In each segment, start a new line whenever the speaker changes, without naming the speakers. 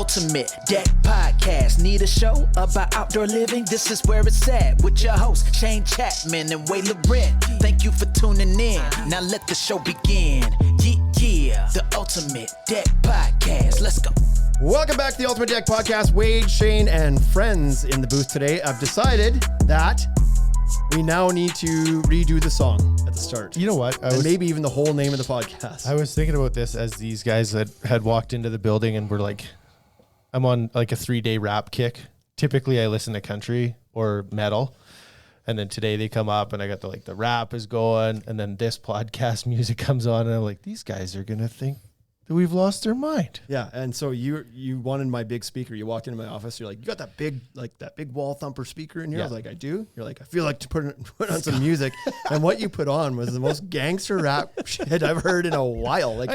Ultimate Deck Podcast. Need a show about outdoor living? This is where it's at with your hosts, Shane Chapman and Way Laurent. Thank you for tuning in. Now let the show begin. Yeah, the Ultimate Deck Podcast. Let's go.
Welcome back to the Ultimate Deck Podcast. Wade, Shane, and friends in the booth today. I've decided that we now need to redo the song at the start.
You know what?
And maybe even the whole name of the podcast.
I was thinking about this as these guys that had walked into the building and were like, I'm on like a 3-day rap kick. Typically I listen to country or metal. And then today they come up and I got the rap is going. And then this podcast music comes on and I'm like, these guys are going to think that we've lost their mind.
Yeah. And so you wanted my big speaker. You walked into my office. You're like, you got that big wall thumper speaker in here? Yeah. I was like, I do. You're like, I feel like to put on some music. And what you put on was the most gangster rap shit I've heard in a while. Like,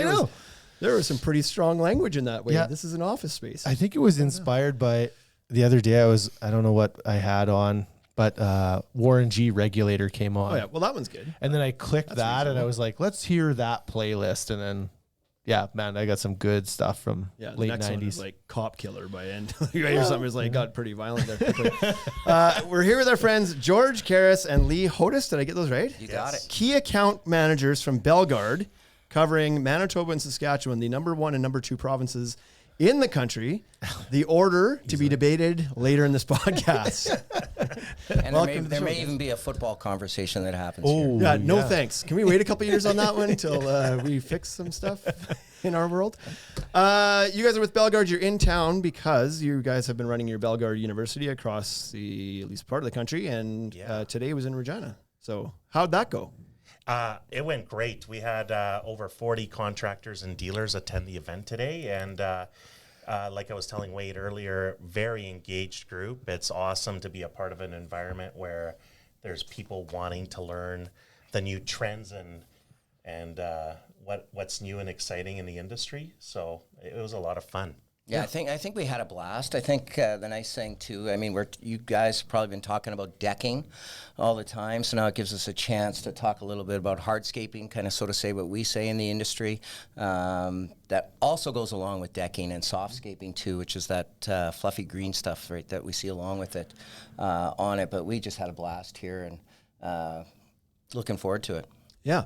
there was some pretty strong language in that way. Yeah. This is an office space.
I think it was inspired by the other day. I don't know what I had on, but Warren G Regulator came on.
Oh yeah. Well, that one's good.
And then I clicked that and I was like, let's hear that playlist. And then, yeah, man, I got some good stuff from late 90s. One was
like Cop Killer by end. You hear something was like got pretty violent there quickly. We're here with our friends George Karras and Lee Hotas. Did I get those right?
You got it.
Key account managers from Belgard, covering Manitoba and Saskatchewan, the number 1 and number 2 provinces in the country. The order to be debated later in this podcast.
And there may even be a football conversation that happens here.
Yeah, no thanks. Can we wait a couple years on that one until we fix some stuff in our world? You guys are with Belgard. You're in town because you guys have been running your Belgard University across the at least part of the country, and today was in Regina. So how'd that go?
It went great. We had over 40 contractors and dealers attend the event today, and like I was telling Wade earlier, very engaged group. It's awesome to be a part of an environment where there's people wanting to learn the new trends and what's new and exciting in the industry. So it was a lot of fun.
Yeah, I think we had a blast. I think the nice thing too, I mean, you guys have probably been talking about decking all the time, so now it gives us a chance to talk a little bit about hardscaping, kind of sort of say what we say in the industry. That also goes along with decking and softscaping too, which is that fluffy green stuff, right, that we see along with it on it. But we just had a blast here and looking forward to it.
Yeah.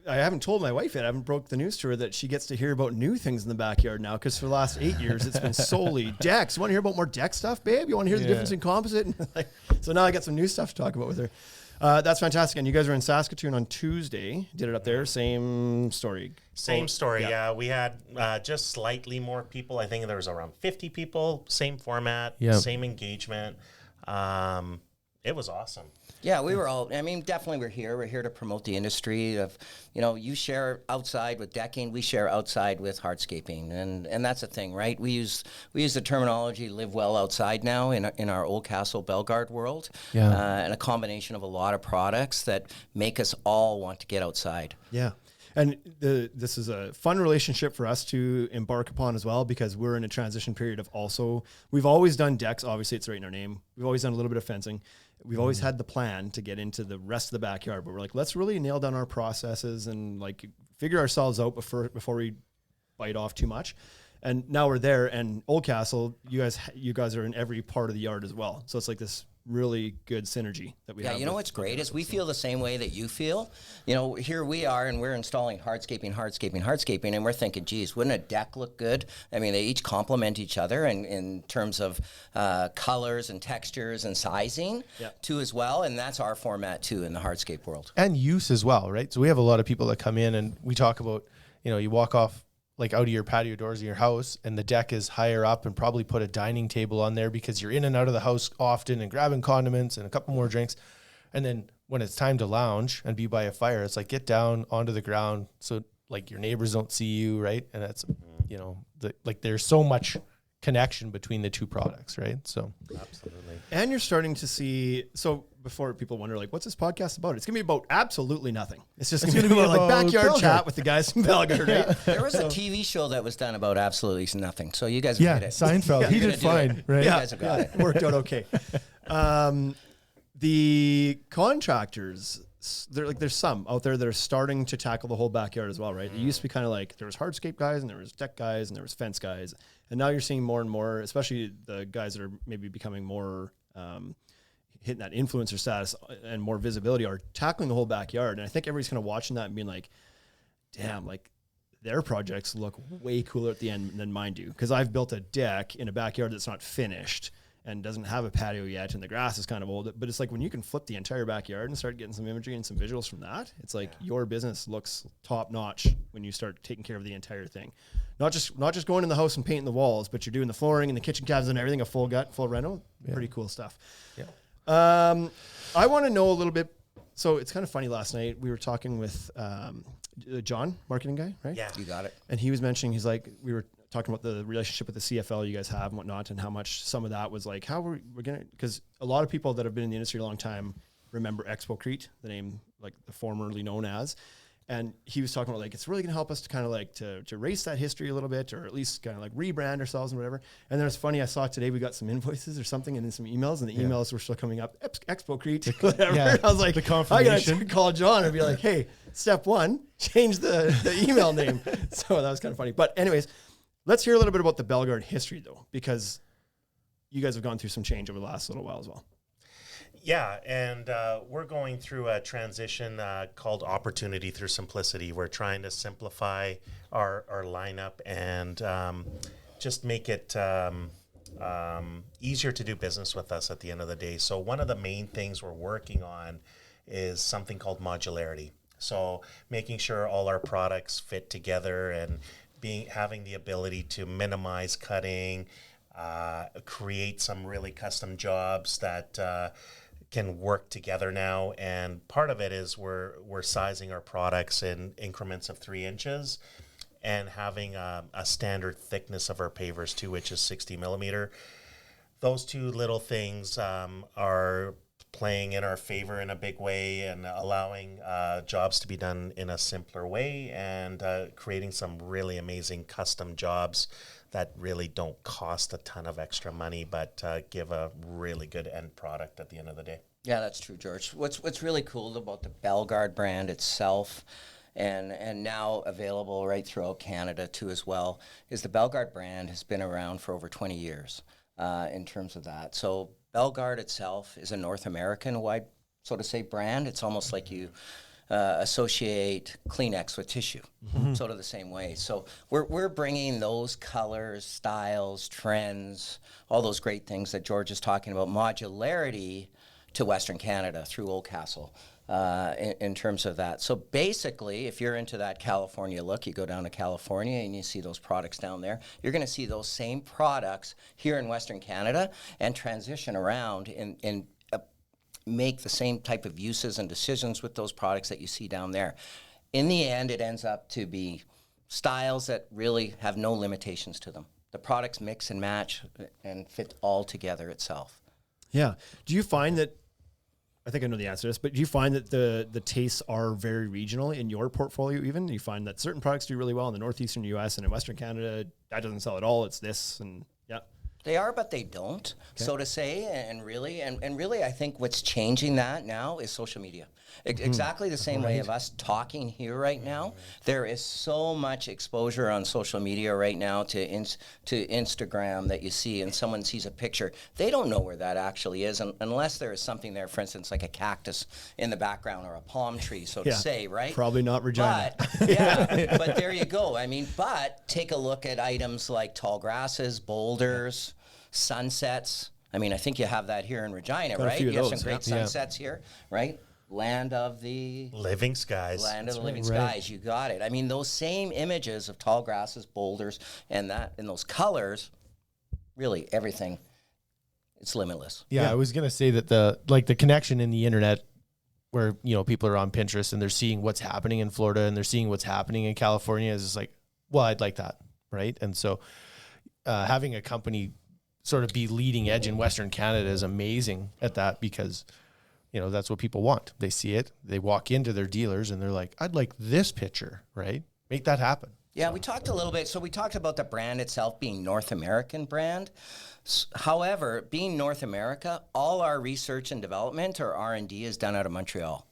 I haven't told my wife yet. I haven't broke the news to her that she gets to hear about new things in the backyard now, because for the last 8 years, it's been solely decks. You want to hear about more deck stuff, babe? You want to hear the difference in composite? So now I got some new stuff to talk about with her. That's fantastic. And you guys were in Saskatoon on Tuesday. Did it up there. Same story.
Same story, yeah. We had just slightly more people. I think there was around 50 people. Same format, same engagement. It was awesome.
Yeah, we were all, I mean, definitely we're here to promote the industry of, you share outside with decking, we share outside with hardscaping. And that's the thing, right? We use the terminology live well outside now in our Oldcastle Belgard world. Yeah. And a combination of a lot of products that make us all want to get outside.
Yeah. And this is a fun relationship for us to embark upon as well, because we're in a transition period of we've always done decks. Obviously, it's right in our name. We've always done a little bit of fencing. We've always had the plan to get into the rest of the backyard, but we're like, let's really nail down our processes and figure ourselves out before we bite off too much. And now we're there, and Oldcastle, you guys are in every part of the yard as well. So it's like this really good synergy that we have.
Yeah, you know what's great is we feel the same way that you feel. Here we are, and we're installing hardscaping, and we're thinking, geez, wouldn't a deck look good? I mean, they each complement each other in terms of colors and textures and sizing too as well, and that's our format too in the hardscape world.
And use as well, right? So we have a lot of people that come in and we talk about, you walk off out of your patio doors of your house and the deck is higher up, and probably put a dining table on there because you're in and out of the house often and grabbing condiments and a couple more drinks. And then when it's time to lounge and be by a fire, it's like, get down onto the ground so your neighbors don't see you, right? And that's, there's so much connection between the two products, right? So
absolutely.
And you're starting to see, so before people wonder, what's this podcast about? It's going to be about absolutely nothing. It's just going to be about backyard Belgard. Chat with the guys from Belgard, right?
There was a TV show that was done about absolutely nothing. So you guys get it.
Seinfeld. He did fine, right?
You guys have got it.
Worked out okay. The contractors there's some out there that are starting to tackle the whole backyard as well, right? It used to be kind of like there was hardscape guys and there was deck guys and there was fence guys, and now you're seeing more and more, especially the guys that are maybe becoming more hitting that influencer status and more visibility, are tackling the whole backyard. And I think everybody's kind of watching that and being like, damn, like their projects look way cooler at the end than mine do, because I've built a deck in a backyard that's not finished and doesn't have a patio yet, and the grass is kind of old. But it's like when you can flip the entire backyard and start getting some imagery and some visuals from that, it's like your business looks top notch when you start taking care of the entire thing. Not just going in the house and painting the walls, but you're doing the flooring and the kitchen cabinets and everything, a full reno. Pretty cool stuff.
Yeah.
I want to know a little bit. So it's kind of funny. Last night we were talking with John, marketing guy, right?
Yeah, you got it.
And he was mentioning, he's like, we were talking about the relationship with the CFL you guys have and whatnot, and how much some of that was like, how we're going to, because a lot of people that have been in the industry a long time remember Expo Crete, the name, like the formerly known as. And he was talking about like, it's really going to help us to kind of like to erase that history a little bit, or at least kind of like rebrand ourselves and whatever. And then it's funny, I saw today we got some invoices or something and then some emails, and the emails were still coming up, Expo Crete, whatever.
Yeah,
I was like,
the
I got to call John and be like, hey, step one, change the email name. So that was kind of funny. But anyways, let's hear a little bit about the Belgard history though, because you guys have gone through some change over the last little while as well.
Yeah, and we're going through a transition called Opportunity Through Simplicity. We're trying to simplify our lineup and just make it easier to do business with us at the end of the day. So one of the main things we're working on is something called modularity. So making sure all our products fit together and having the ability to minimize cutting, create some really custom jobs that can work together now. And part of it is we're sizing our products in increments of 3 inches and having a standard thickness of our pavers too, which is 60 millimeter. Those two little things are playing in our favor in a big way and allowing jobs to be done in a simpler way, and creating some really amazing custom jobs that really don't cost a ton of extra money, but give a really good end product at the end of the day. Yeah,
that's true, George. What's really cool about the Belgard brand itself, and now available right throughout Canada too as well, is the Belgard brand has been around for over 20 years in terms of that. So Belgard itself is a North American-wide, so to say, brand. It's almost like you associate Kleenex with tissue, sort of the same way. So we're bringing those colors, styles, trends, all those great things that George is talking about, modularity to Western Canada through Oldcastle in terms of that. So basically, if you're into that California look, you go down to California and you see those products down there, you're going to see those same products here in Western Canada and transition around and make the same type of uses and decisions with those products that you see down there. In the end, it ends up to be styles that really have no limitations to them. The products mix and match and fit all together itself.
Yeah. Do you find that, I think I know the answer to this, but do you find that the tastes are very regional in your portfolio even? Do you find that certain products do really well in the northeastern U.S. and in Western Canada, that doesn't sell at all, it's this, and yeah?
They are, but they don't, so to say, and really, I think what's changing that now is social media. Exactly the same way of us talking here right now. There is so much exposure on social media right now to Instagram that you see, and someone sees a picture. They don't know where that actually is, unless there is something there, for instance, like a cactus in the background or a palm tree, so to say, right?
Probably not Regina.
But, but there you go. I mean, but take a look at items like tall grasses, boulders, sunsets. I mean, I think you have that here in Regina, right? You have some great sunsets here, right? Land of the
living skies.
Land of the living skies. You got it. I mean, those same images of tall grasses, boulders, and those colors, really everything. It's limitless.
Yeah, I was gonna say that the connection in the internet, where people are on Pinterest and they're seeing what's happening in Florida and they're seeing what's happening in California, is just like, well, I'd like that, right? And so having a company sort of be leading edge in Western Canada is amazing at that, because that's what people want. They see it, they walk into their dealers and they're like, I'd like this picture, right? Make that happen.
Yeah, we talked a little bit. So we talked about the brand itself being North American brand. However, being North America, all our research and development, or R&D, is done out of Montreal.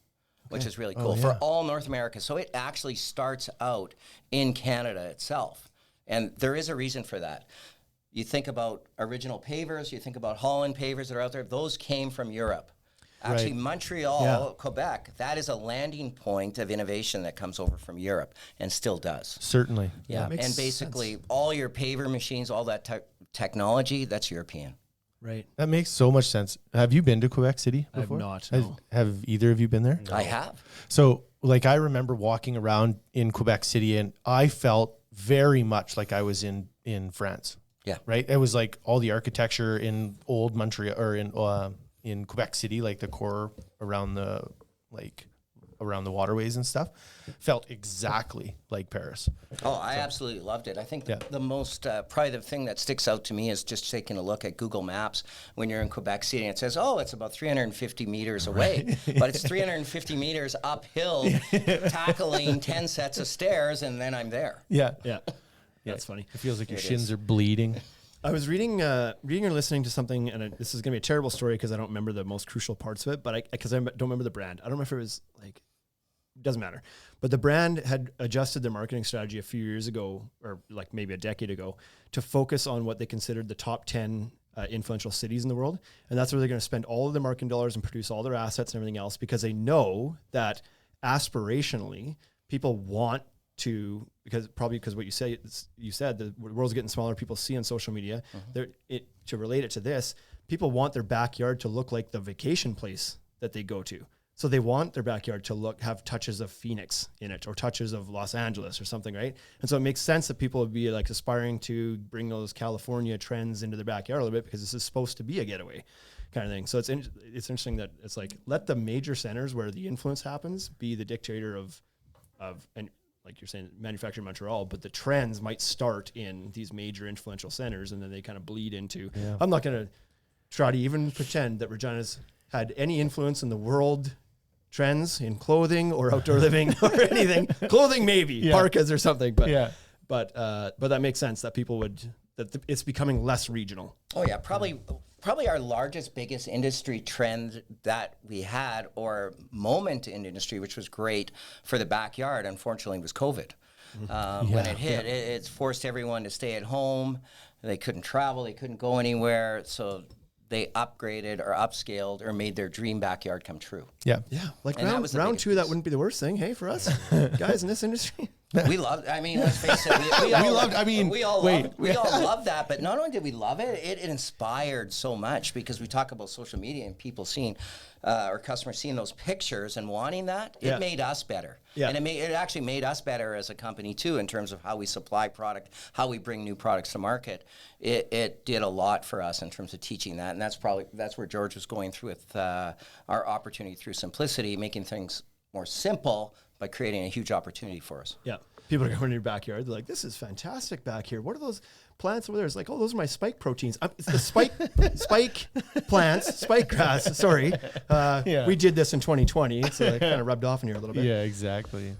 which is really cool for all North America. So it actually starts out in Canada itself. And there is a reason for that. You think about original pavers, you think about Holland pavers that are out there, those came from Europe. Actually, Montreal, Quebec, that is a landing point of innovation that comes over from Europe and still does.
Certainly.
Yeah, and basically all your paver machines, all that technology, that's European.
Right.
That makes so much sense. Have you been to Quebec City
I have
before?
not, no.
Have either of you been there?
I have.
So, like, I remember walking around in Quebec City, and I felt very much like I was in France.
Yeah.
Right. It was like all the architecture in old Montreal or in Quebec City, like the core around the waterways and stuff, felt exactly like Paris.
Oh, I absolutely loved it. I think the most, probably the thing that sticks out to me is just taking a look at Google Maps when you're in Quebec City and it says, oh, it's about 350 meters away, but it's 350 meters uphill, tackling 10 sets of stairs, and then I'm there.
Yeah.
Yeah. That's funny.
It feels like your shins are bleeding.
I was reading or listening to something, and this is going to be a terrible story because I don't remember the most crucial parts of it, but because I don't remember the brand. I don't remember if it was like, doesn't matter. But the brand had adjusted their marketing strategy a few years ago, or like maybe a decade ago, to focus on what they considered the top 10 influential cities in the world. And that's where they're going to spend all of their marketing dollars and produce all their assets and everything else, because they know that aspirationally people want to, because what you said, the world's getting smaller. People see on social media. To relate it to this, people want their backyard to look like the vacation place that they go to. So they want their backyard to have touches of Phoenix in it, or touches of Los Angeles or something, right? And so it makes sense that people would be like aspiring to bring those California trends into their backyard a little bit, because this is supposed to be a getaway kind of thing. So it's interesting that it's like, let the major centers where the influence happens be the dictator of and like you're saying, manufactured in Montreal, but the trends might start in these major influential centers, and then they kind of bleed into. I'm not going to try to even pretend that Regina's had any influence in the world trends in clothing or outdoor living or anything. Clothing maybe, parkas or something, but that makes sense that people it's becoming less regional.
Oh yeah, probably our largest, biggest industry trend that we had, or moment in industry, which was great for the backyard, unfortunately, was COVID. When it hit, it's forced everyone to stay at home. They couldn't travel, they couldn't go anywhere, so they upgraded or upscaled or made their dream backyard come true.
Yeah. Like round two, that wouldn't be the worst thing, hey, for us guys in this industry.
We loved, I mean, let's face it. We all loved that, but not only did we love it, it inspired so much, because we talk about social media and people seeing, or customers seeing those pictures and wanting that. It made us better. Yeah. And it actually made us better as a company too, in terms of how we supply product, how we bring new products to market. It did a lot for us in terms of teaching that. And that's where George was going through with our opportunity through simplicity, making things more simple, by creating a huge opportunity for us.
Yeah. People are going to your backyard. They're like, this is fantastic back here. What are those plants over there? It's like, oh, those are my spike proteins. It's the spike plants, spike grass. Sorry. We did this in 2020. So it kind of rubbed off in here a little bit.
Yeah, exactly.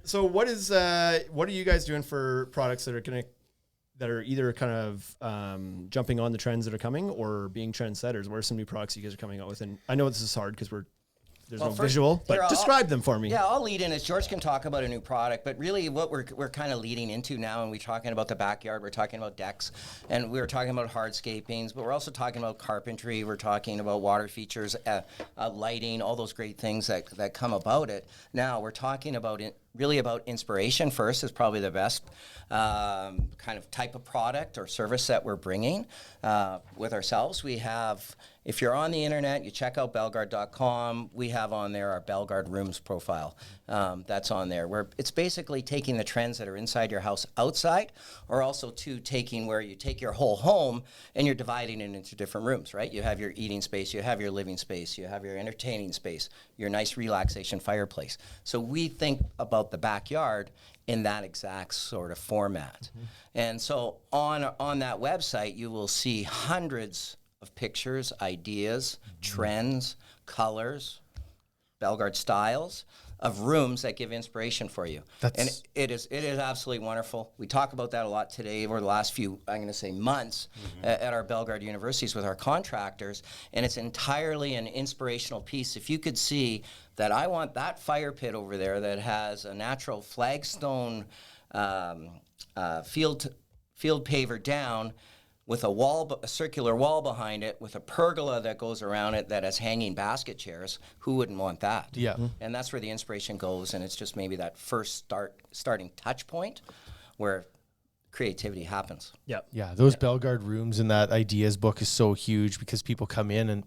So what are you guys doing for products that are either kind of jumping on the trends that are coming or being trendsetters? What are some new products you guys are coming out with? And I know this is hard because there's no visual, but describe them for me.
Yeah, I'll lead in as George can talk about a new product, but really what we're kind of leading into now, and we're talking about the backyard, we're talking about decks, and we're talking about hardscapings, but we're also talking about carpentry, we're talking about water features, lighting, all those great things that come about it. Now we're talking about really about inspiration first is probably the best kind of type of product or service that we're bringing with ourselves. We have, if you're on the internet, you check out Belgard.com, we have on there our Belgard Rooms profile. That's on there, where it's basically taking the trends that are inside your house outside, or also taking where you take your whole home and you're dividing it into different rooms, right? You have your eating space, you have your living space, you have your entertaining space, your nice relaxation fireplace. So we think about the backyard in that exact sort of format. Mm-hmm. And so on that website, you will see hundreds of pictures, ideas, trends, colors, Belgard styles, of rooms that give inspiration for you.
That's-
And it is absolutely wonderful. We talk about that a lot today over the last few, I'm going to say months, at our Belgard universities with our contractors, and it's entirely an inspirational piece. If you could see that I want that fire pit over there that has a natural flagstone field paver down with a circular wall behind it, with a pergola that goes around it that has hanging basket chairs, who wouldn't want that?
Yeah.
And that's where the inspiration goes, and it's just maybe that first starting touch point where creativity happens.
Yeah.
Yeah, those Belgard rooms in that ideas book is so huge because people come in and,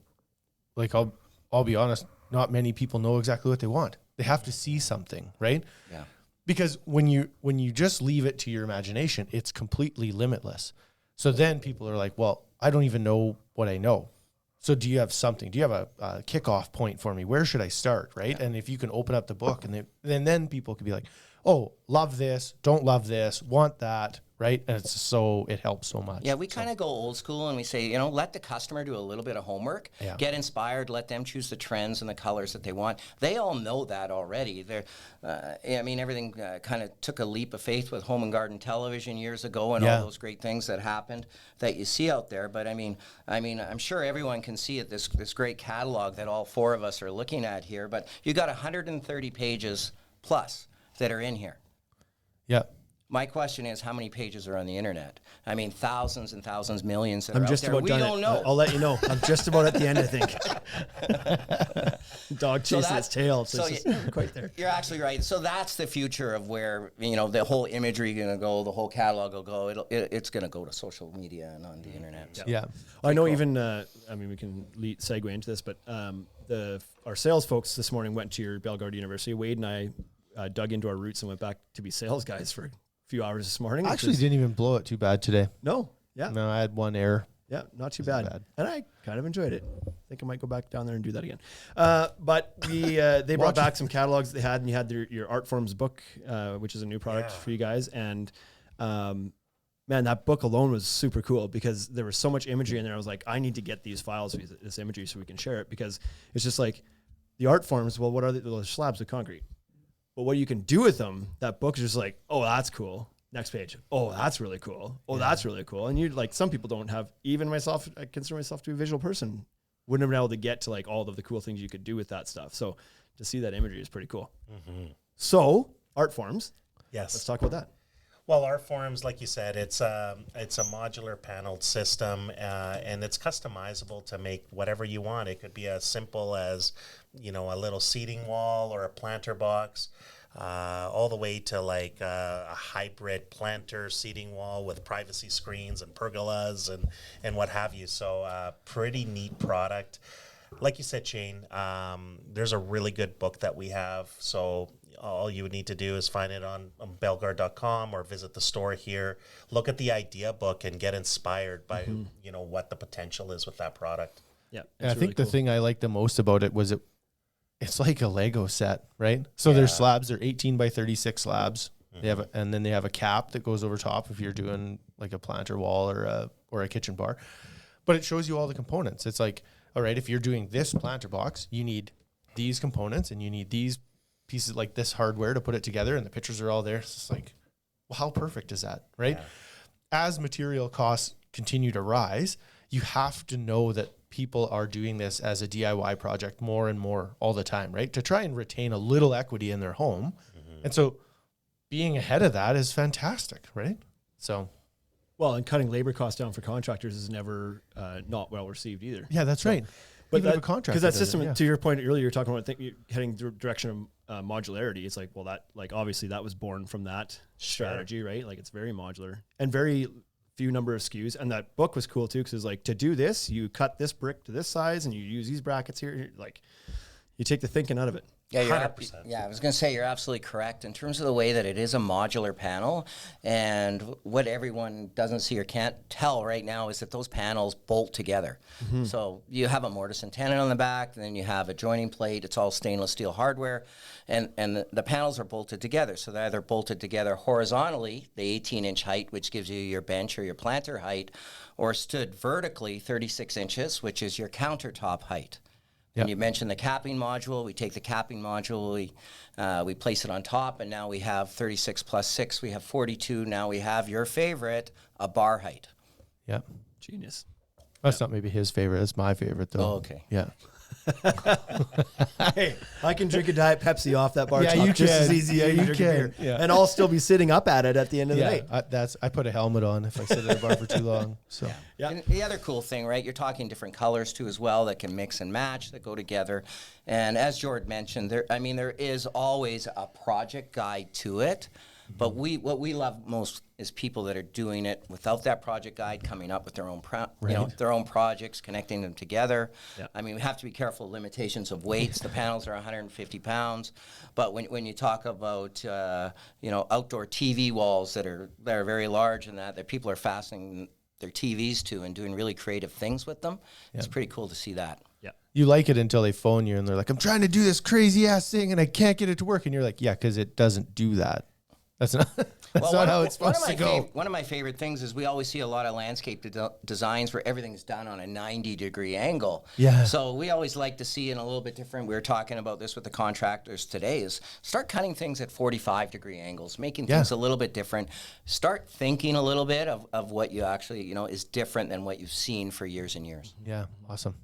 like, I'll be honest, not many people know exactly what they want. They have to see something, right?
Yeah.
Because when you just leave it to your imagination, it's completely limitless. So then people are like, well, I don't even know what I know. So do you have something? Do you have a kickoff point for me? Where should I start, right? Yeah. And if you can open up the book, and then people can be like, oh, love this, don't love this, want that, right? And it helps so much.
Yeah, we kind of go old school and we say, let the customer do a little bit of homework, get inspired, let them choose the trends and the colors that they want. They all know that already. Everything kind of took a leap of faith with Home and Garden Television years ago and all those great things that happened that you see out there. But I'm sure everyone can see it, this great catalog that all four of us are looking at here. But you got 130 pages plus that are in here.
Yeah.
My question is, how many pages are on the internet? Thousands and thousands, millions that are
I'm
out
just
there.
about
We
done
don't
it.
know.
I'll let you know. I'm just about at the end, I think. Dog chasing its tail. So it's just quite there.
You're actually right. So that's the future of where, the whole imagery is going to go, the whole catalog will go. It's going to go to social media and on the internet. So.
Yeah.
Well, I know even, we can segue into this, but our sales folks this morning went to your Belgard University. Wade and I dug into our roots and went back to be sales guys for a few hours this morning.
I actually didn't even blow it too bad today.
No. Yeah.
No, I had one error.
Yeah, not too bad. And I kind of enjoyed it. I think I might go back down there and do that again. But they brought back some catalogs they had, and you had your Art Forms book, which is a new product for you guys. And man, that book alone was super cool because there was so much imagery in there. I was like, I need to get these files, this imagery, so we can share it, because it's just like the art forms. Well, what are those slabs of concrete? But what you can do with them, that book is just like, oh, that's cool. Next page. Oh, that's really cool. Oh, that's really cool. And some people don't have, even myself, I consider myself to be a visual person, wouldn't have been able to get to all of the cool things you could do with that stuff. So to see that imagery is pretty cool. Mm-hmm. So art forms.
Yes.
Let's talk about that.
Well, art forms, like you said, it's a modular paneled system, and it's customizable to make whatever you want. It could be as simple as, a little seating wall or a planter box, all the way to a hybrid planter seating wall with privacy screens and pergolas and what have you. So pretty neat product. Like you said, Shane, there's a really good book that we have. So all you would need to do is find it on belgard.com or visit the store here. Look at the idea book and get inspired by what the potential is with that product.
Yeah,
I think the thing I liked the most about it was it's like a Lego set, right? So there's slabs, they're 18 by 36 slabs. Mm-hmm. And then they have a cap that goes over top if you're doing like a planter wall or a kitchen bar. But it shows you all the components. It's like, all right, if you're doing this planter box, you need these components and you need these pieces, like this hardware to put it together, and the pictures are all there. It's just like, well, how perfect is that, right? Yeah. As material costs continue to rise, you have to know that people are doing this as a DIY project more and more all the time, right? To try and retain a little equity in their home. Mm-hmm. And so being ahead of that is fantastic, right? So...
Well, and cutting labor costs down for contractors is never not well received either.
Yeah, that's right.
But
even if a contractor,
because that system, to your point earlier, you're talking about heading the direction of modularity. It's like, well, that obviously that was born from that strategy, right? Like it's very modular and very few number of SKUs. And that book was cool too, because it's like, to do this, you cut this brick to this size and you use these brackets here. Like you take the thinking out of it.
Yeah, I was going to say you're absolutely correct in terms of the way that it is a modular panel, and what everyone doesn't see or can't tell right now is that those panels bolt together. Mm-hmm. So you have a mortise and tenon on the back, and then you have a joining plate. It's all stainless steel hardware, and the panels are bolted together. So they're either bolted together horizontally, the 18-inch height, which gives you your bench or your planter height, or stood vertically 36 inches, which is your countertop height. And you mentioned the capping module. We take the capping module, we place it on top, and now we have 36 plus 6. We have 42. Now we have your favorite, a bar height.
Yeah.
Genius.
That's not maybe his favorite. That's my favorite, though.
Oh, okay.
Yeah.
Hey, I can drink a Diet Pepsi off that bar
Yeah,
top
you
just as
can.
easy
Yeah,
as you
you
drink
can.
a beer.
Yeah.
And I'll still be sitting up at it at the end of the
Yeah.
night.
I put a helmet on if I sit at a bar for too long. So
Yeah.
And the other cool thing, right, you're talking different colors too as well that can mix and match, that go together. And as Jordan mentioned, there is always a project guide to it. But what we love most is people that are doing it without that project guide, coming up with their own their own projects, connecting them together.
Yeah.
I mean, we have to be careful of limitations of weights. The panels are 150 pounds, but when you talk about outdoor TV walls that are very large and that people are fastening their TVs to and doing really creative things with them, it's pretty cool to see that.
Yeah.
you like it until they phone you and they're like, I'm trying to do this crazy ass thing and I can't get it to work. And you're like, yeah, because it doesn't do that. That's not, not how it's supposed to go.
One of my favorite things is we always see a lot of landscape designs where everything's done on a 90-degree angle.
Yeah.
So we always like to see it a little bit different. We were talking about this with the contractors today, is start cutting things at 45-degree angles, making things a little bit different. Start thinking a little bit of what you actually, is different than what you've seen for years and years.
Yeah. Awesome.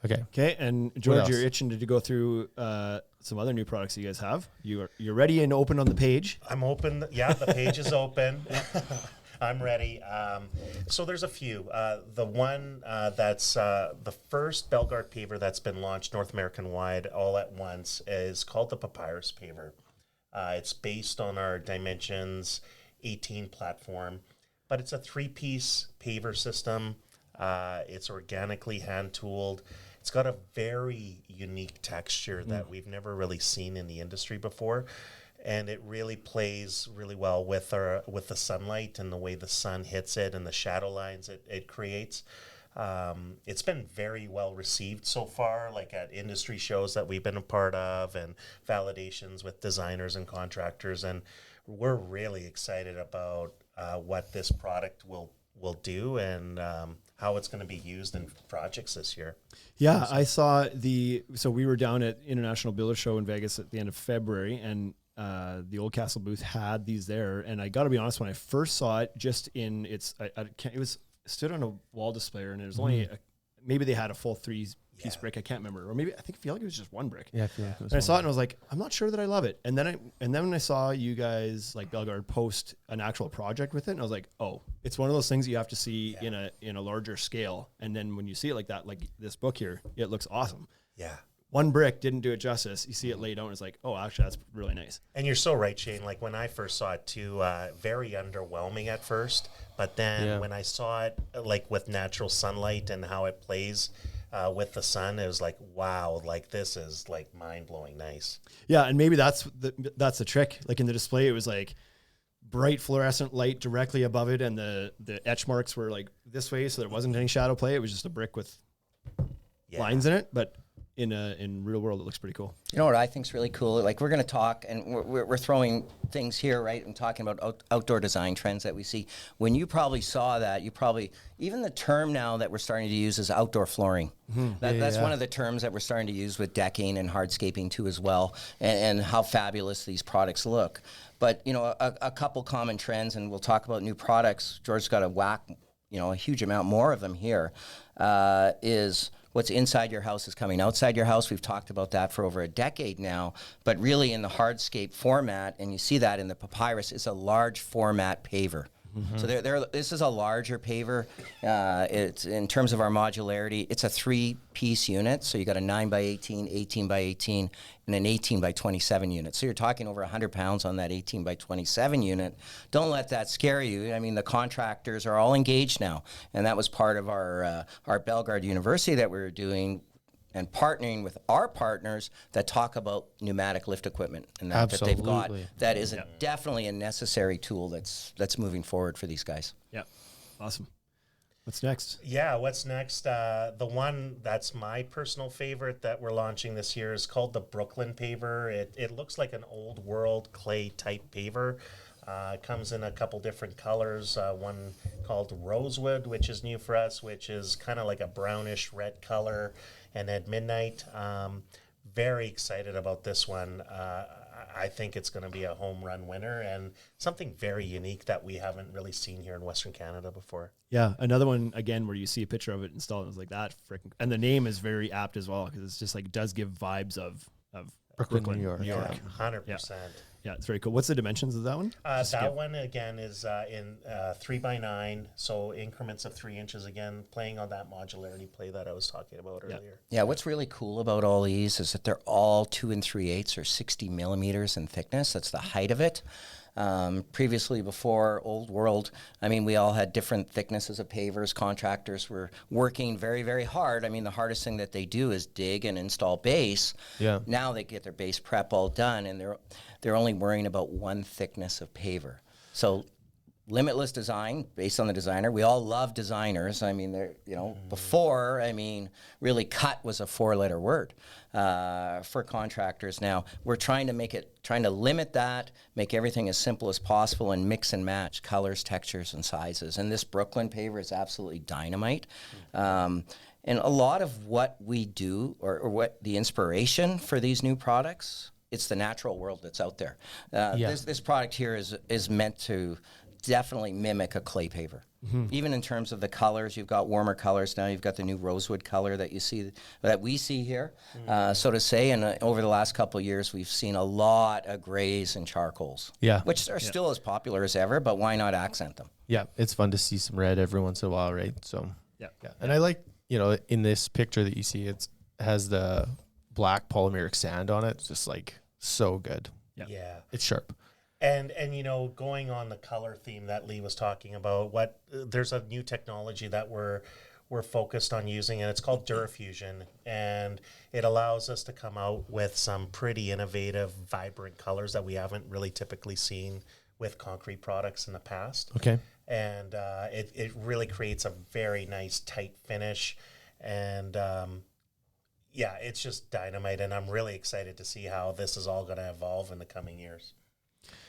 Okay.
Okay, and George,
else?
you're itching to go through some other new products you guys have. You're ready and open on the page.
I'm open. Yeah, the page is open. I'm ready. So there's a few. The one that's the first Belgard paver that's been launched North American wide all at once is called the Papyrus paver. It's based on our Dimensions 18 platform, but it's a 3-piece paver system. It's organically hand-tooled. It's got a very unique texture that we've never really seen in the industry before, and it really plays really well with the sunlight and the way the sun hits it and the shadow lines it creates. It's been very well received so far, like at industry shows that we've been a part of and validations with designers and contractors, and we're really excited about what this product will do and how it's going to be used in projects this year.
Yeah, I saw so we were down at International Builder Show in Vegas at the end of February, and the Old Castle booth had these there. And I got to be honest, when I first saw it, just in it was stood on a wall display, and it was only maybe they had a full 3-piece brick. I can't remember, or maybe I feel like it was just one brick.
Yeah, I feel like it was.
And I saw it and I was like, I'm not sure that I love it. And then when I saw you guys like Belgard post an actual project with it, and I was like, oh, it's one of those things you have to see in a larger scale. And then when you see it like that, like this book here, it looks awesome.
Yeah.
One brick didn't do it justice. You see it laid out and it's like, oh, actually that's really nice.
And you're so right, Shane. Like when I first saw it too, very underwhelming at first. But then when I saw it like with natural sunlight and how it plays with the sun, it was like, wow, like this is like mind-blowing nice.
Yeah, and maybe that's the trick. Like in the display, it was like bright fluorescent light directly above it, and the etch marks were like this way, so there wasn't any shadow play. It was just a brick with lines in it, but in real world, it looks pretty cool.
You know what I think is really cool? Like we're going to talk, and we're throwing things here, right? And talking about outdoor design trends that we see. When you probably saw that, even the term now that we're starting to use is outdoor flooring. That's one of the terms that we're starting to use with decking and hardscaping too as well, and how fabulous these products look. But a couple common trends, and we'll talk about new products. George's got a whack, a huge amount more of them here. Is what's inside your house is coming outside your house. We've talked about that for over a decade now, but really in the hardscape format, and you see that in the Papyrus, is a large format paver. So this is a larger paver. It's in terms of our modularity, it's a 3-piece unit. So you got a 9x18, 18x18, and an 18x27 unit. So you're talking over 100 pounds on that 18x27 unit. Don't let that scare you. I mean, the contractors are all engaged now, and that was part of our Belgard University that we were doing, and partnering with our partners that talk about pneumatic lift equipment and that they've got. That is definitely a necessary tool that's moving forward for these guys.
Yeah, awesome. What's next?
Yeah, what's next? The one that's my personal favorite that we're launching this year is called the Brooklyn paver. It looks like an old world clay type paver. It comes in a couple different colors. One called Rosewood, which is new for us, which is kind of like a brownish red color, and then Midnight. Very excited about this one. I think it's going to be a home run winner and something very unique that we haven't really seen here in Western Canada before.
Yeah, another one again where you see a picture of it installed and it's like that freaking, and the name is very apt as well because it's just like does give vibes of Brooklyn, New York.
Yeah, 100%.
Yeah, it's very cool. What's the dimensions of that one?
That one again is in 3x9, so increments of 3 inches. Again, playing on that modularity play that I was talking about earlier.
Yeah, what's really cool about all these is that they're all 2 3/8 or 60 millimeters in thickness. That's the height of it. Previously, before Old World, I mean, we all had different thicknesses of pavers. Contractors were working very, very hard. I mean, the hardest thing that they do is dig and install base.
Yeah.
Now they get their base prep all done, and they're only worrying about one thickness of paver. So limitless design based on the designer. We all love designers. I mean, they're, before, I mean, really cut was a 4-letter word for contractors. Now we're trying to limit that, make everything as simple as possible and mix and match colors, textures, and sizes. And this Brooklyn paver is absolutely dynamite. And a lot of what we do or what the inspiration for these new products, it's the natural world that's out there. This product here is meant to definitely mimic a clay paver. Even in terms of the colors, you've got warmer colors now. You've got the new rosewood color that we see here, so to say. And over the last couple of years, we've seen a lot of grays and charcoals, which are still as popular as ever. But why not accent them?
Yeah, it's fun to see some red every once in a while, right? So yeah. And I like, in this picture that you see, it has the black polymeric sand on it. It's just like so good.
Yeah.
It's sharp.
And going on the color theme that Lee was talking about, there's a new technology that we're focused on using, and it's called Durafusion, and it allows us to come out with some pretty innovative, vibrant colors that we haven't really typically seen with concrete products in the past.
Okay.
And it really creates a very nice, tight finish, and it's just dynamite, and I'm really excited to see how this is all going to evolve in the coming years.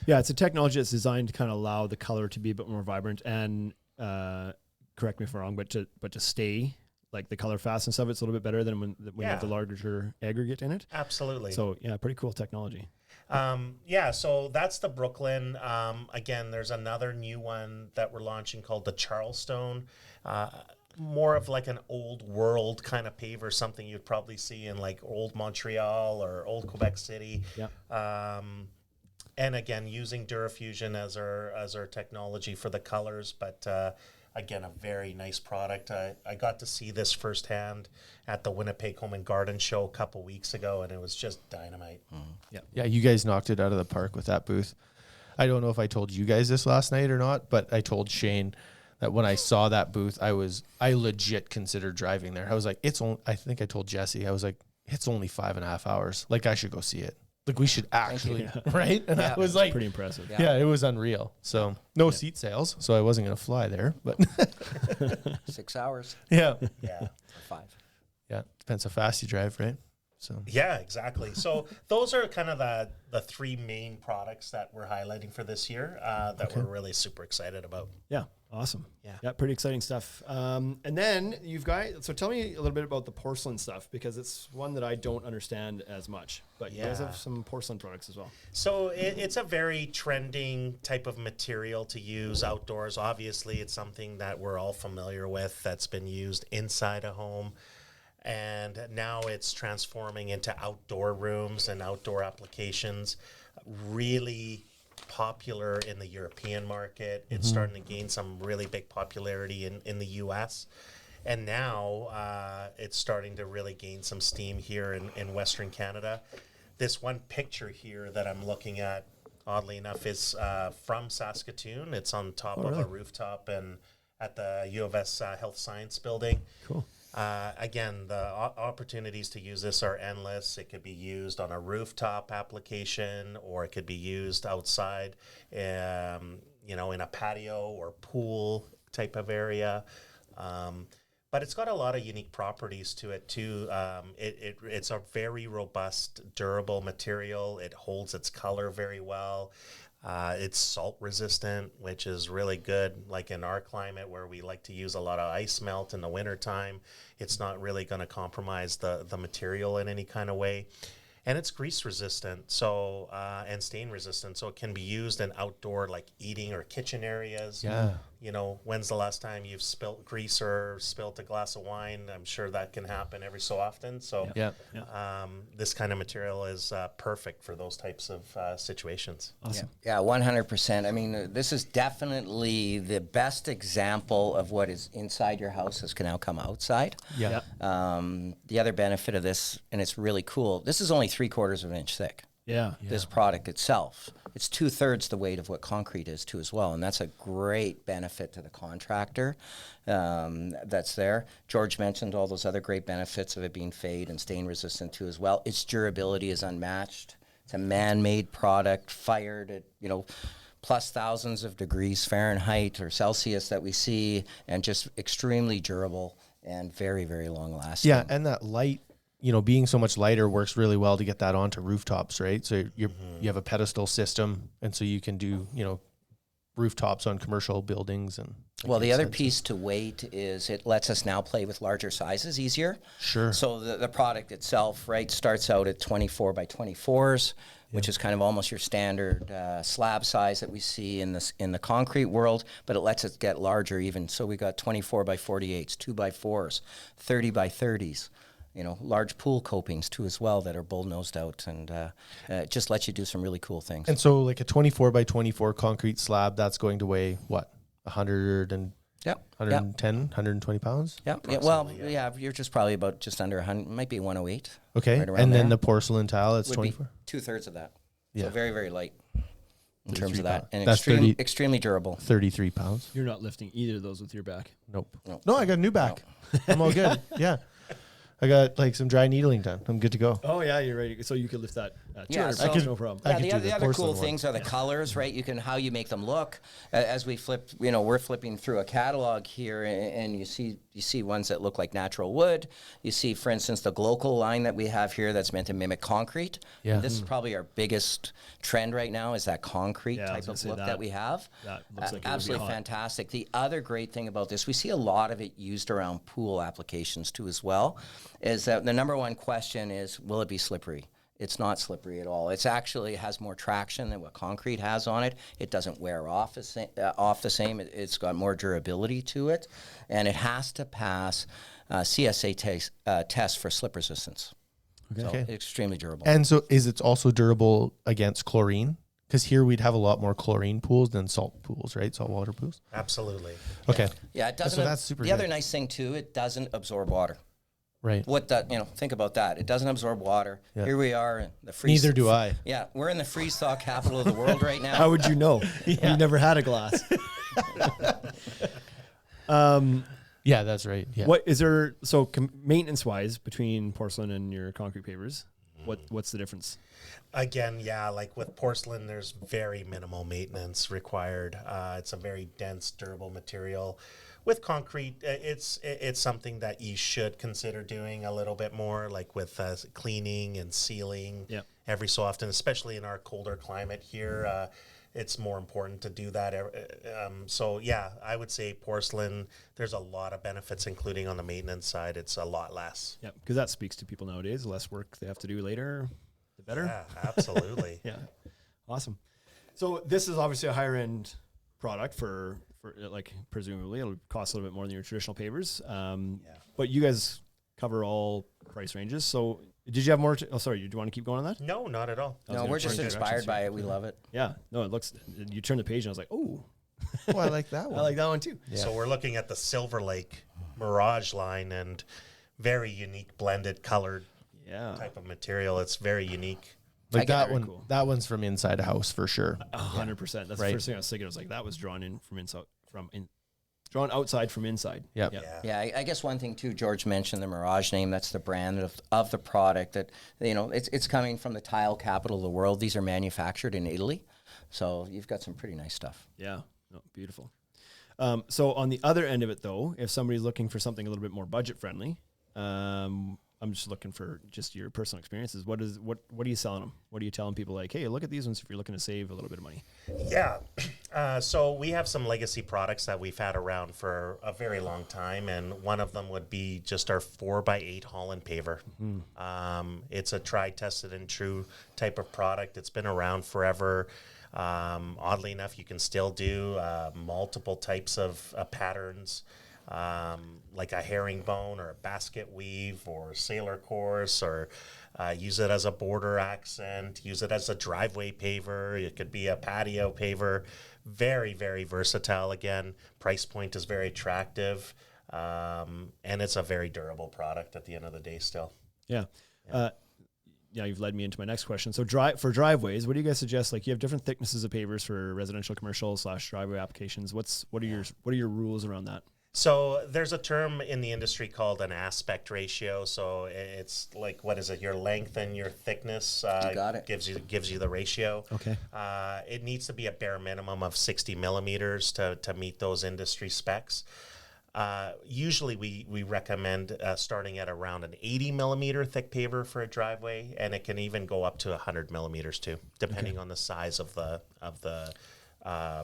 Yeah, it's a technology that's designed to kind of allow the color to be a bit more vibrant and correct me if I'm wrong, but to stay like the color fastness of it's a little bit better than when you have the larger aggregate in it.
Absolutely.
So yeah, pretty cool technology.
So that's the Brooklyn. Again, there's another new one that we're launching called the Charleston. More of like an old world kind of paver, something you'd probably see in like old Montreal or old Quebec City.
Yeah.
And again, using Durafusion as our technology for the colors, but again, a very nice product. I got to see this firsthand at the Winnipeg Home and Garden Show a couple weeks ago, and it was just dynamite.
Yeah, you guys knocked it out of the park with that booth. I don't know if I told you guys this last night or not, but I told Shane that when I saw that booth, I legit considered driving there. I was like, I think I told Jesse, I was like, it's only 5.5 hours. Like, I should go see it. Like, we should actually, right? And I was like,
pretty impressive.
Yeah, it was unreal. So no seat sales, so I wasn't going to fly there, but
6 hours.
Yeah.
5.
Yeah, depends how fast you drive, right? So
yeah, exactly. So those are kind of the three main products that we're highlighting for this year that we're really super excited about.
Yeah, awesome. Yeah, pretty exciting stuff. And then so tell me a little bit about the porcelain stuff, because it's one that I don't understand as much. But you guys have some porcelain products as well.
So it's a very trending type of material to use outdoors. Obviously, it's something that we're all familiar with that's been used inside a home. And now it's transforming into outdoor rooms and outdoor applications. Really popular in the European market. It's starting to gain some really big popularity in the U.S. And now it's starting to really gain some steam here in Western Canada. This one picture here that I'm looking at, oddly enough, is from Saskatoon. It's on top of a rooftop and at the U of S Health Science Building.
Cool.
Again, the opportunities to use this are endless. It could be used on a rooftop application, or it could be used outside, in a patio or pool type of area. But it's got a lot of unique properties to it too. It's a very robust, durable material. It holds its color very well. It's salt resistant, which is really good. Like in our climate where we like to use a lot of ice melt in the wintertime, it's not really going to compromise the material in any kind of way. And it's grease resistant, so and stain resistant, so it can be used in outdoor like eating or kitchen areas.
Yeah.
You know, when's the last time you've spilt grease or spilt a glass of wine? I'm sure that can happen every so often. So
Yeah.
this kind of material is perfect for those types of situations.
Awesome.
Yeah, 100%. I mean, this is definitely the best example of what is inside your house that can now come outside.
Yeah.
The other benefit of this, and it's really cool, this is only 3/4 of an inch thick.
Yeah.
This product itself. It's 2/3 the weight of what concrete is too as well, and that's a great benefit to the contractor that's there. George mentioned all those other great benefits of it being fade and stain resistant too as well. Its durability is unmatched. It's a man-made product, fired at, you know, plus thousands of degrees Fahrenheit or Celsius that we see, and just extremely durable and very, very long lasting.
Yeah, and that light, you know, being so much lighter works really well to get that onto rooftops, right? So you have a pedestal system, and so you can do, you know, rooftops on commercial buildings. And
Well, the other piece to weight is it lets us now play with larger sizes easier.
Sure.
So the product itself, right, starts out at 24 by 24s, which is kind of almost your standard slab size that we see in the concrete world, but it lets it get larger even. So we got 24 by 48s, 2 by 4s, 30 by 30s. You know, large pool copings too as well that are bull-nosed out, and it just lets you do some really cool things.
And so like a 24 by 24 concrete slab, that's going to weigh what? 100 and
Yep.
110, 120 pounds?
Yeah. Well, yeah, you're just probably about just under 100, might be 108.
Okay.
Right around
And then
there.
the porcelain tile, it's
Would
24.
be 2/3 of that.
Yeah.
So very, very light in
33
terms of that,
pounds.
and
That's 30
extremely durable.
33 pounds.
You're not lifting either of those with your back.
Nope.
No.
No, I got a new back. I'm all good. Yeah. I got like some dry needling done. I'm good to go.
Oh yeah, you're ready. So you could lift that 200
so-
pounds, no problem.
I
Yeah,
could
the,
do
other,
the
the other
porcelain
cool
one.
things are the colors, right? You can how you make them look. As we flip, you know, we're flipping through a catalog here, and you see ones that look like natural wood. You see, for instance, the Glocal line that we have here that's meant to mimic concrete.
Yeah.
This is probably our biggest trend right now is that concrete
Yeah, I was
type
gonna
of
say
look that we have.
that looks like it would be
absolutely
hot.
fantastic. The other great thing about this, we see a lot of it used around pool applications too as well, is that the number one question is, will it be slippery? It's not slippery at all. It's actually has more traction than what concrete has on it. It doesn't wear off the same. It's got more durability to it, and it has to pass CSA test for slip resistance. So
Okay.
extremely durable.
And so is it also durable against chlorine? Because here we'd have a lot more chlorine pools than salt pools, right? Saltwater pools.
Absolutely.
Okay.
Yeah, it doesn't.
So that's super
The other
good.
nice thing too, it doesn't absorb water.
Right.
Think about that. It doesn't absorb water.
Yeah.
Here we are in the freeze.
Neither do I.
Yeah, we're in the freeze thaw capital of the world right now.
How would you know? You never had a glass.
Yeah, that's right. Yeah.
What is there? So maintenance wise, between porcelain and your concrete pavers, what's the difference?
Again, yeah, like with porcelain, there's very minimal maintenance required. It's a very dense, durable material. With concrete, it's something that you should consider doing a little bit more, like with cleaning and sealing
Yep.
every so often, especially in our colder climate here. It's more important to do that. So, yeah, I would say porcelain, there's a lot of benefits, including on the maintenance side. It's a lot less.
Yeah, because that speaks to people nowadays. The less work they have to do later, the better.
Yeah, absolutely.
Yeah, awesome. So this is obviously a higher end product for like presumably it'll cost a little bit more than your traditional pavers. But you guys cover all price ranges. So did you have more? Sorry, do you want to keep going on that?
No, not at all.
No, we're just inspired by it. We love it.
Yeah, no, it looks. You turn the page and I was like, oh,
Oh, I like that one.
I like that one too.
Yeah.
So we're looking at the Silver Lake Mirage line and very unique blended colored
Yeah,
type of material. It's very unique.
Like that
very
one.
cool.
That one's from inside a house for sure.
100%. That's
Right.
the first thing I was thinking. I was like, that was drawn in from inside, drawn outside from inside.
Yep.
Yeah.
Yeah, I guess one thing too, George mentioned the Mirage name. That's the brand of the product that, you know, it's coming from the tile capital of the world. These are manufactured in Italy. So you've got some pretty nice stuff.
Yeah, no, beautiful. So on the other end of it, though, if somebody's looking for something a little bit more budget friendly, I'm I'm just looking for just your personal experiences. What are you selling them? What are you telling people like, hey, look at these ones if you're looking to save a little bit of money?
Yeah. So we have some legacy products that we've had around for a very long time, and one of them would be just our 4x8 Holland paver. It's a tried, tested, and true type of product. It's been around forever. Oddly enough, you can still do multiple types of patterns, like a herringbone or a basket weave or sailor course, or use it as a border accent, use it as a driveway paver. It could be a patio paver. Very, very versatile. Again, price point is very attractive, and it's a very durable product at the end of the day still.
Yeah. You've led me into my next question. So for driveways, what do you guys suggest? Like, you have different thicknesses of pavers for residential, commercial / driveway applications. What are your rules around that?
So there's a term in the industry called an aspect ratio. So it's like, what is it? Your length and your thickness
You got it.
gives you the ratio.
Okay.
It needs to be a bare minimum of 60 millimeters to meet those industry specs. Usually we recommend starting at around an 80 millimeter thick paver for a driveway, and it can even go up to 100 millimeters too, depending on the size of the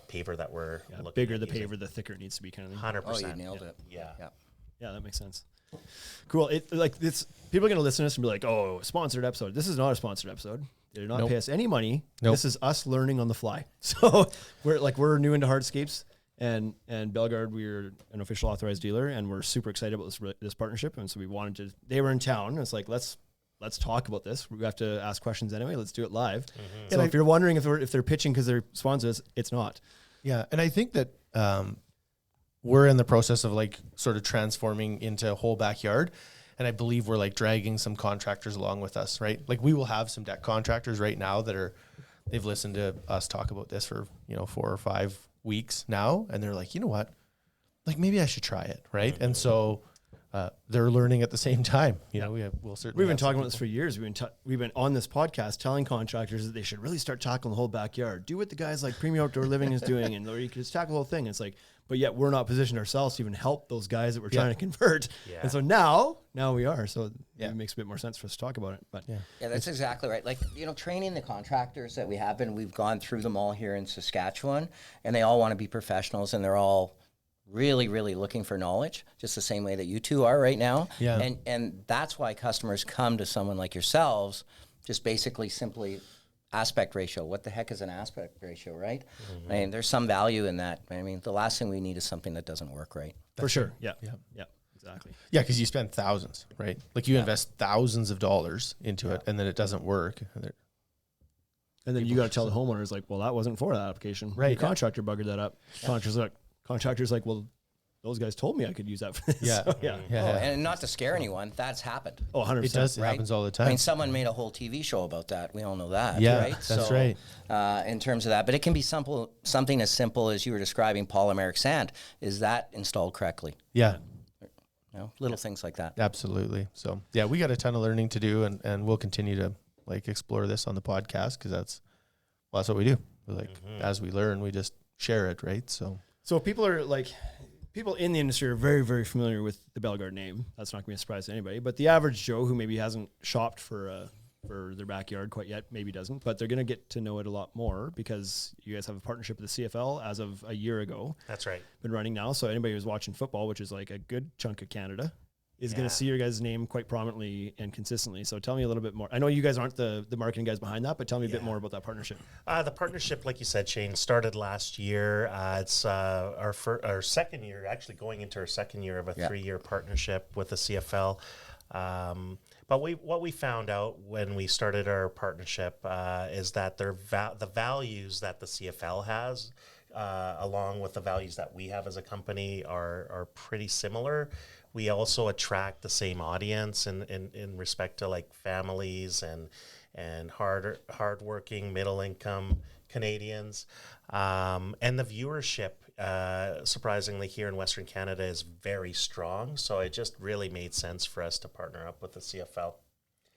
paver that we're looking
Bigger
at
the
using.
paver, the thicker it needs to be, kind of thing.
100%.
Oh, you nailed it.
Yeah.
Yeah, that makes sense. Cool. People are going to listen to this and be like, "Oh, sponsored episode." This is not a sponsored episode. They did not pay us any money.
Nope.
This is us learning on the fly. So we're new into hardscapes, and Belgard, we're an official authorized dealer, and we're super excited about this partnership. And so we wanted to. They were in town. And it's like, let's talk about this. We have to ask questions anyway. Let's do it live. So if you're wondering if they're pitching because they're sponsors, it's not.
Yeah, and I think that we're in the process of like sort of transforming into a whole backyard, and I believe we're like dragging some contractors along with us, right? Like, we will have some deck contractors right now they've listened to us talk about this for 4 or 5 weeks now, and they're like, you know what, like, maybe I should try it, right? And so they're learning at the same time. We'll certainly.
We've been talking about this for years. We've been on this podcast telling contractors that they should really start tackling the whole backyard. Do what the guys like Premium Outdoor Living is doing, or you could just tackle the whole thing. It's like, but yet we're not positioned ourselves to even help those guys that we're trying to convert.
Yeah.
And so now we are. So it makes a bit more sense for us to talk about it. But
Yeah, that's exactly right. Like, training the contractors that we've gone through them all here in Saskatchewan, and they all want to be professionals, and they're all really, really looking for knowledge, just the same way that you two are right now.
Yeah.
And that's why customers come to someone like yourselves, just simply aspect ratio. What the heck is an aspect ratio, right? I mean, there's some value in that. I mean, the last thing we need is something that doesn't work right.
for sure. Yeah. Exactly.
Yeah, because you spend thousands, right? Like, you invest thousands of dollars into it, and then it doesn't work.
And then you got to tell the homeowners, like, well, that wasn't for that application.
Right.
The contractor buggered that up. Contractor's like, well, those guys told me I could use that for this.
Yeah.
So, yeah.
Yeah.
Oh, and not to scare anyone, that's happened.
Oh, 100%.
It does. It
Right?
happens all the
I
time.
mean, someone made a whole TV show about that. We all know that,
Yeah,
right?
that's right.
In terms of that, but it can be something as simple as you were describing polymeric sand. Is that installed correctly?
Yeah,
Little things like that.
absolutely. So yeah, we got a ton of learning to do, and we'll continue to like explore this on the podcast, because that's what we do. We're like, as we learn, we just share it, right? So
people in the industry are very, very familiar with the Belgard name. That's not going to be a surprise to anybody. But the average Joe who maybe hasn't shopped for their backyard quite yet, maybe doesn't. But they're going to get to know it a lot more because you guys have a partnership with the CFL as of a year ago.
That's right.
Been running now. So anybody who's watching football, which is like a good chunk of Canada, is going to see your guys' name quite prominently and consistently. So tell me a little bit more. I know you guys aren't the marketing guys behind that, but tell me a bit more about that partnership.
The partnership, like you said, Shane, started last year. It's our second year, actually going into our second year of a 3-year partnership with the CFL. But what we found out when we started our partnership is that the values that the CFL has, along with the values that we have as a company, are pretty similar. We also attract the same audience in respect to like families and hardworking middle income Canadians, and the viewership surprisingly here in Western Canada is very strong. So it just really made sense for us to partner up with the CFL.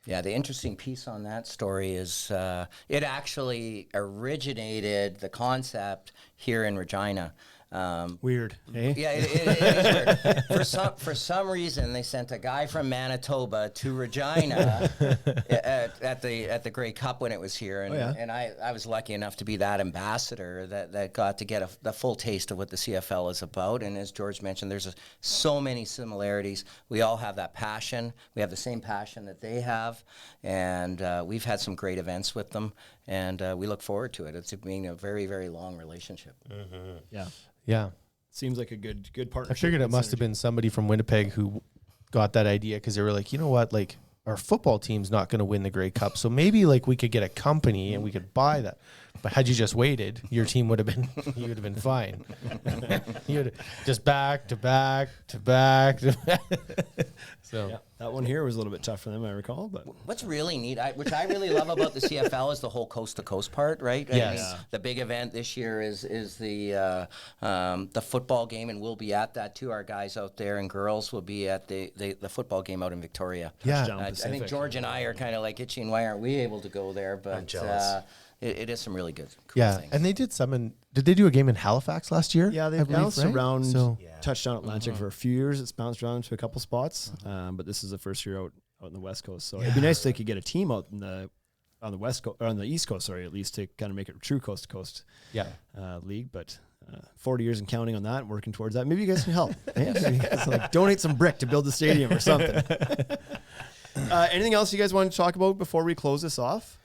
Yeah, the interesting piece on that story is it actually originated the concept here in Regina.
Weird, eh?
Yeah, it is weird. For some reason, they sent a guy from Manitoba to Regina at the Grey Cup when it was here, and, and I was lucky enough to be that ambassador that got to get the full taste of what the CFL is about. And as George mentioned, there's so many similarities. We all have that passion. We have the same passion that they have, and we've had some great events with them, and we look forward to it. It's being a very, very long relationship.
Mm-hmm.
Yeah.
Yeah.
Seems like a good partnership.
I figured it must have been somebody from Winnipeg who got that idea because they were like, you know what, like our football team's not going to win the Grey Cup, so maybe like we could get a company and we could buy that. But had you just waited, your team would have been you would have been fine. You would just back to back to back to back. So
that one here was a little bit tough for them, I recall. But
what's really neat, which I really love about the CFL, is the whole coast to coast part, right?
Yes.
I mean, the big event this year is the football game, and we'll be at that too. Our guys out there and girls will be at the football game out in Victoria.
Yeah.
I think George and I are kind of like itching. Why aren't we able to go there? But
I'm jealous.
It is some really good, cool things.
And they did did they do a game in Halifax last year?
yeah, they've bounced around.
So
Touchdown Atlantic for a few years. It's bounced around to a couple spots, but this is the first year out in the West Coast. So it'd be nice if they could get a team out on the West Coast or on the East Coast, sorry, at least to kind of make it a true coast to coast league. But 40 years and counting on that, and working towards that. Maybe you guys can help. It's like donate some brick to build the stadium or something. Anything else you guys want to talk about before we close this off?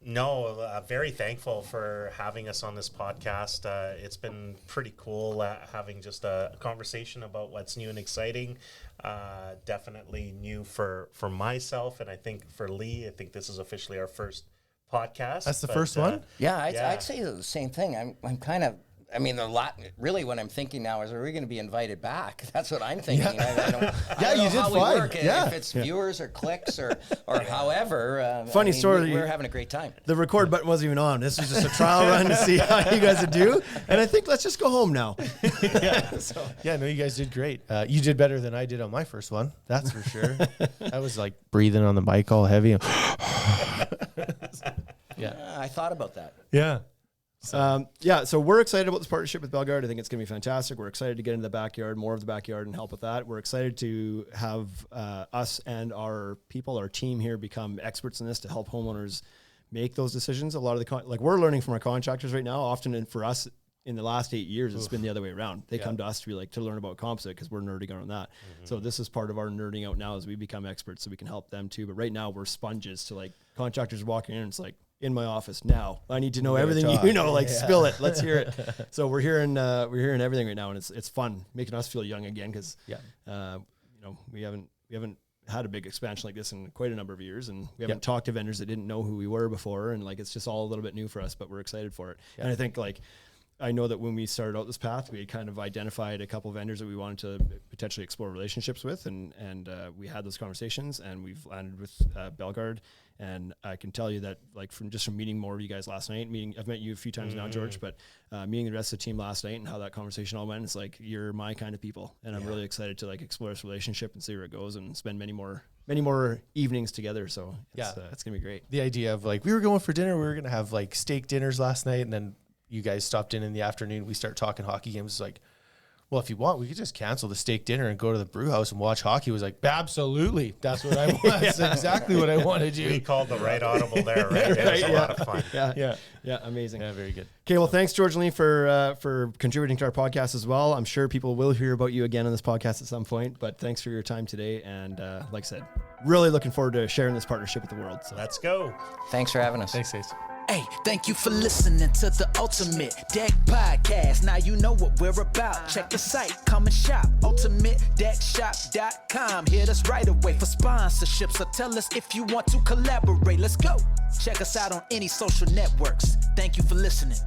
No, very thankful for having us on this podcast. It's been pretty cool having just a conversation about what's new and exciting. Definitely new for myself, and I think for Lee, I think this is officially our first podcast.
That's the first one?
Yeah, I'd say the same thing. I'm kind of. I mean, really what I'm thinking now is, are we going to be invited back? That's what I'm thinking. I don't know
you did
how we
fine.
work, if it's viewers or clicks or however.
Funny story.
We're having a great time.
The record button wasn't even on. This was just a trial run to see how you guys would do. And I think let's just go home now.
No, you guys did great. You did better than I did on my first one. That's for sure. I was like breathing on the mic all heavy.
I thought about that.
Yeah.
So we're excited about this partnership with Belgard. I think it's going to be fantastic. We're excited to get into the backyard, more of the backyard, and help with that. We're excited to have us and our people, our team here, become experts in this to help homeowners make those decisions. A lot of the we're learning from our contractors right now. Often, for us, in the last 8 years, it's been the other way around. They come to us to learn about composite because we're nerding out on that. So this is part of our nerding out now as we become experts, so we can help them too. But right now, we're sponges to contractors walking in. And it's like, in my office now, I need to know everything you know. Spill it. Let's hear it. So we're hearing everything right now, and it's fun, making us feel young again because we haven't had a big expansion like this in quite a number of years, and we haven't talked to vendors that didn't know who we were before, and it's just all a little bit new for us, but we're excited for it. And I think I know that when we started out this path, we kind of identified a couple of vendors that we wanted to potentially explore relationships with, and we had those conversations, and we've landed with Belgard. And I can tell you that, from meeting more of you guys last night, I've met you a few times now, George, but meeting the rest of the team last night and how that conversation all went, it's like, you're my kind of people, and I'm really excited to explore this relationship and see where it goes and spend many more evenings together. So it's gonna be great.
The idea of we were going for dinner, we were gonna have steak dinners last night, and then you guys stopped in the afternoon. We start talking hockey games. It's well, if you want, we could just cancel the steak dinner and go to the brew house and watch hockey. It was absolutely. That's what I want. That's exactly what I want to do.
We called the right audible there, right? It was a lot of fun.
Yeah, amazing.
Yeah, very good.
Okay, well, thanks, George Lee, for contributing to our podcast as well. I'm sure people will hear about you again on this podcast at some point, but thanks for your time today. And like I said, really looking forward to sharing this partnership with the world. So
let's go.
Thanks for having us.
Thanks, guys.
Hey, thank you for listening to the Ultimate Deck Podcast. Now you know what we're about. Check the site, come and shop. UltimateDeckShop.com. Hit us right away for sponsorships, or tell us if you want to collaborate. Let's go. Check us out on any social networks. Thank you for listening.